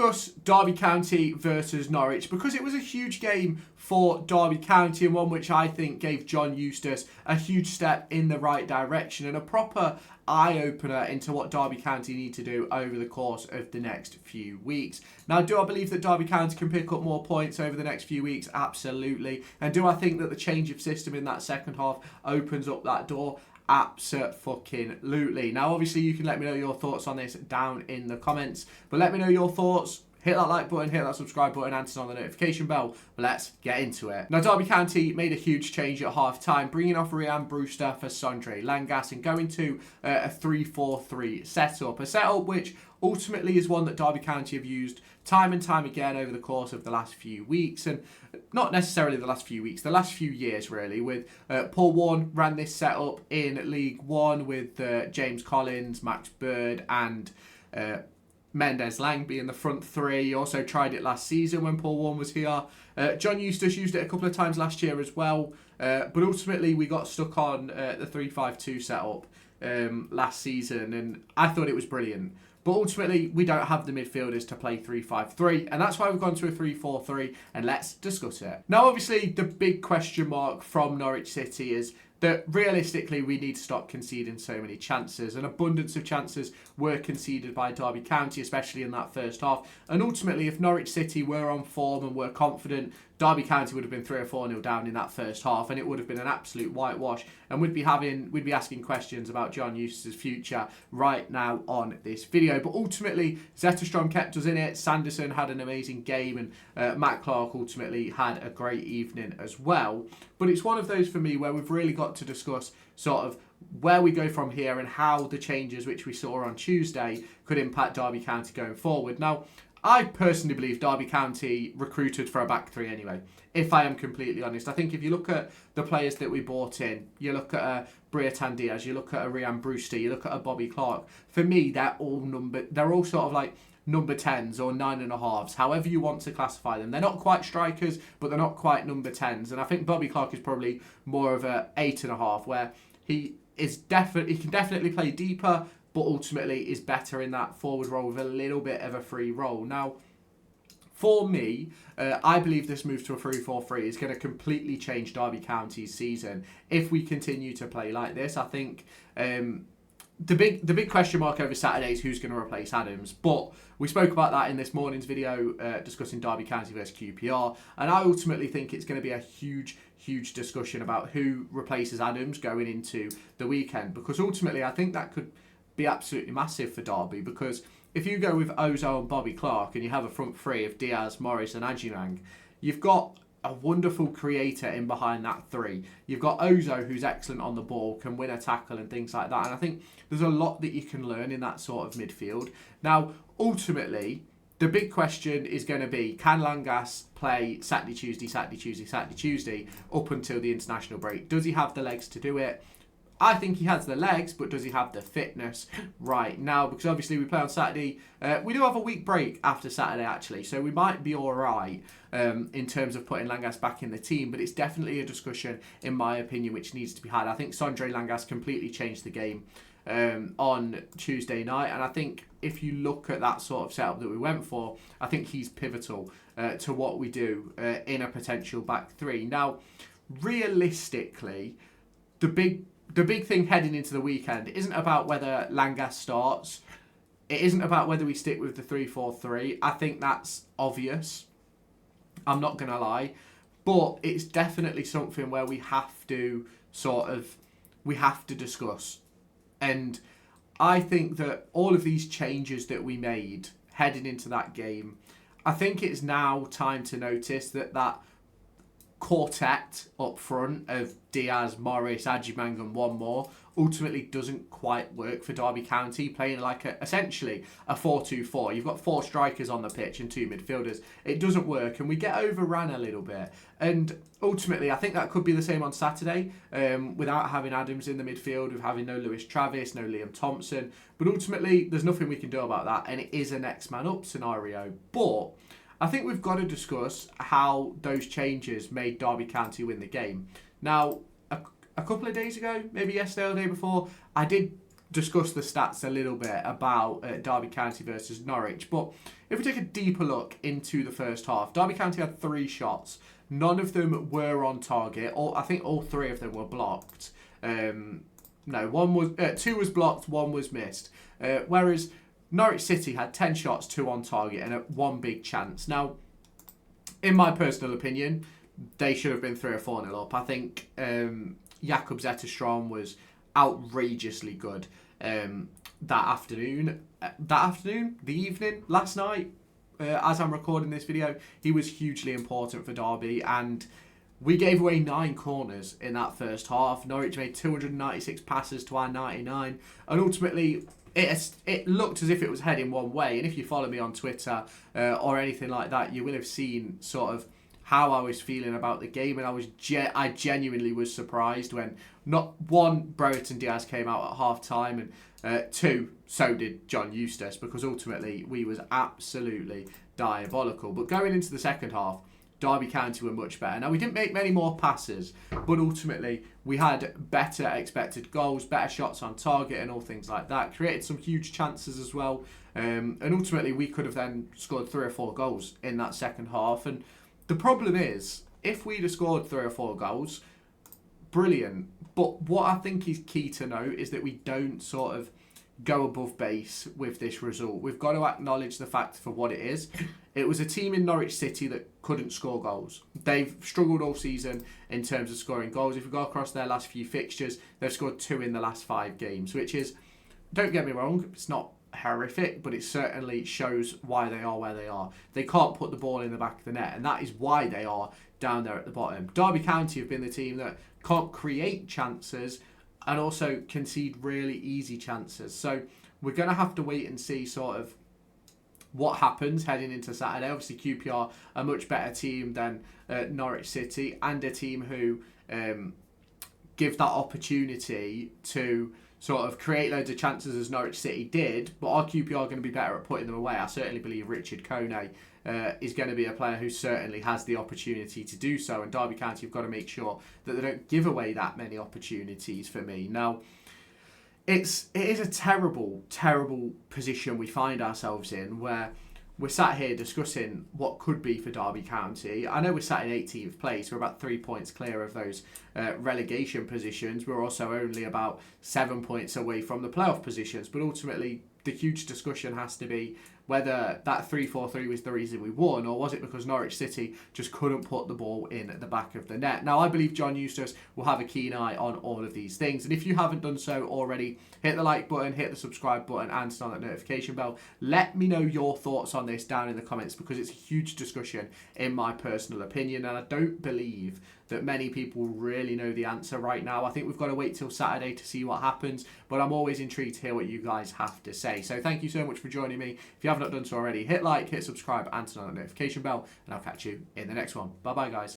discuss Derby County versus Norwich because it was a huge game for Derby County and one which I think gave John Eustace a huge step in the right direction and a proper eye-opener into what Derby County need to do over the course of the next few weeks. Now, do I believe that Derby County can pick up more points over the next few weeks? Absolutely. And do I think that the change of system in that second half opens up that door? Absolutely. Now, obviously, you can let me know your thoughts on this down in the comments, but let me know your thoughts. Hit that like button, hit that subscribe button, and turn on the notification bell. Let's get into it. Now, Derby County made a huge change at half-time, bringing off Ryan Brewster for Sondre Langas and going to a 3-4-3 setup. A setup which ultimately is one that Derby County have used time and time again over the course of the last few weeks. And not necessarily the last few weeks, the last few years, really. With Paul Warne ran this setup in League One with James Collins, Max Bird, and Mendes Langby in the front three. He also tried it last season when Paul Warne was here. John Eustace used it a couple of times last year as well. But ultimately, we got stuck on the 3-5-2 setup last season, and I thought it was brilliant. But ultimately, we don't have the midfielders to play 3-5-3, and that's why we've gone to a 3-4-3, and let's discuss it. Now, obviously, the big question mark from Norwich City is that realistically we need to stop conceding so many chances. An abundance of chances were conceded by Derby County, especially in that first half. And ultimately, if Norwich City were on form and were confident, Derby County would have been 3 or 4-0 down in that first half, and it would have been an absolute whitewash. And we'd be asking questions about John Eustace's future right now on this video. But ultimately, Zetterstrom kept us in it. Sanderson had an amazing game, and Matt Clark ultimately had a great evening as well. But it's one of those for me where we've really got to discuss sort of where we go from here and how the changes which we saw on Tuesday could impact Derby County going forward. Now, I personally believe Derby County recruited for a back three anyway, if I am completely honest. I think if you look at the players that we bought in, you look at a Brereton Diaz, you look at a Ryan Brewster, you look at a Bobby Clark, for me, they're all sort of like number 10s or 9.5s, however you want to classify them. They're not quite strikers, but they're not quite number 10s. And I think Bobby Clark is probably more of a 8.5, where he can definitely play deeper, but ultimately is better in that forward role with a little bit of a free role. Now, for me, I believe this move to a 3-4-3 is going to completely change Derby County's season if we continue to play like this. I think the big question mark over Saturday is who's going to replace Adams. But we spoke about that in this morning's video discussing Derby County versus QPR. And I ultimately think it's going to be a huge discussion about who replaces Adams going into the weekend. Because ultimately, I think that could be absolutely massive for Derby, because if you go with Ozo and Bobby Clark and you have a front three of Diaz, Morris and Ajimang, you've got a wonderful creator in behind that three. You've got Ozo, who's excellent on the ball, can win a tackle and things like that. And I think there's a lot that you can learn in that sort of midfield. Now, ultimately, the big question is going to be, can Langas play Saturday, Tuesday up until the international break? Does he have the legs to do it? I think he has the legs, but does he have the fitness right now? Because obviously we play on Saturday. We do have a week break after Saturday, actually, so we might be all right in terms of putting Langas back in the team, but it's definitely a discussion, in my opinion, which needs to be had. I think Sondre Langas completely changed the game on Tuesday night, and I think if you look at that sort of setup that we went for, I think he's pivotal to what we do in a potential back three. Now, realistically, the big thing heading into the weekend isn't about whether Langas starts. It isn't about whether we stick with the 3-4-3. I think that's obvious. I'm not going to lie. But it's definitely something where we have to discuss. And I think that all of these changes that we made heading into that game, I think it's now time to notice that quartet up front of Diaz, Morris, Ajimang and one more ultimately doesn't quite work for Derby County, playing like essentially a 4-2-4. You've got 4 strikers on the pitch and 2 midfielders. It doesn't work, and we get overran a little bit. And ultimately, I think that could be the same on Saturday, without having Adams in the midfield, with having no Lewis Travis, no Liam Thompson. But ultimately, there's nothing we can do about that, and it is a next man up scenario. But I think we've got to discuss how those changes made Derby County win the game. Now, a couple of days ago, maybe yesterday or the day before, I did discuss the stats a little bit about Derby County versus Norwich. But if we take a deeper look into the first half, Derby County had 3 shots. None of them were on target. I think all 3 of them were blocked. No, 2 was blocked, 1 was missed. Whereas Norwich City had 10 shots, 2 on target, and 1 big chance. Now, in my personal opinion, they should have been 3 or 4-0 up. I think Jakub Zetterstrom was outrageously good last night, as I'm recording this video. He was hugely important for Derby, and we gave away 9 corners in that first half. Norwich made 296 passes to our 99, and ultimately it looked as if it was heading one way. And if you follow me on Twitter or anything like that, you will have seen sort of how I was feeling about the game, and I genuinely was surprised when not one, Brereton Diaz came out at half time, and 2, so did John Eustace, because ultimately we was absolutely diabolical. But going into the second half, Derby County were much better. Now, we didn't make many more passes, but ultimately we had better expected goals, better shots on target and all things like that. Created some huge chances as well. And ultimately we could have then scored 3 or 4 goals in that second half. And the problem is, if we'd have scored 3 or 4 goals, brilliant. But what I think is key to note is that we don't sort of go above base with this result. We've got to acknowledge the fact for what it is. It was a team in Norwich City that couldn't score goals. They've struggled all season in terms of scoring goals. If we go across their last few fixtures, they've scored 2 in the last 5 games, which is, don't get me wrong, it's not horrific, but it certainly shows why they are where they are. They can't put the ball in the back of the net, and that is why they are down there at the bottom. Derby County have been the team that can't create chances and also concede really easy chances. So we're going to have to wait and see sort of what happens heading into Saturday. Obviously, QPR a much better team than Norwich City, and a team who give that opportunity to sort of create loads of chances as Norwich City did. But are QPR going to be better at putting them away? I certainly believe Richard Kone is going to be a player who certainly has the opportunity to do so. And Derby County have got to make sure that they don't give away that many opportunities for me. Now, it is a terrible, terrible position we find ourselves in, where we're sat here discussing what could be for Derby County. I know we're sat in 18th place. We're about 3 points clear of those relegation positions. We're also only about 7 points away from the playoff positions. But ultimately, the huge discussion has to be whether that 3-4-3 was the reason we won, or was it because Norwich City just couldn't put the ball in at the back of the net. Now, I believe John Eustace will have a keen eye on all of these things. And if you haven't done so already, hit the like button, hit the subscribe button, and turn on that notification bell. Let me know your thoughts on this down in the comments, because it's a huge discussion in my personal opinion, and I don't believe that many people really know the answer right now. I think we've got to wait till Saturday to see what happens, but I'm always intrigued to hear what you guys have to say. So thank you so much for joining me. If you have not done so already, hit like, hit subscribe, and turn on the notification bell, and I'll catch you in the next one. Bye bye, guys.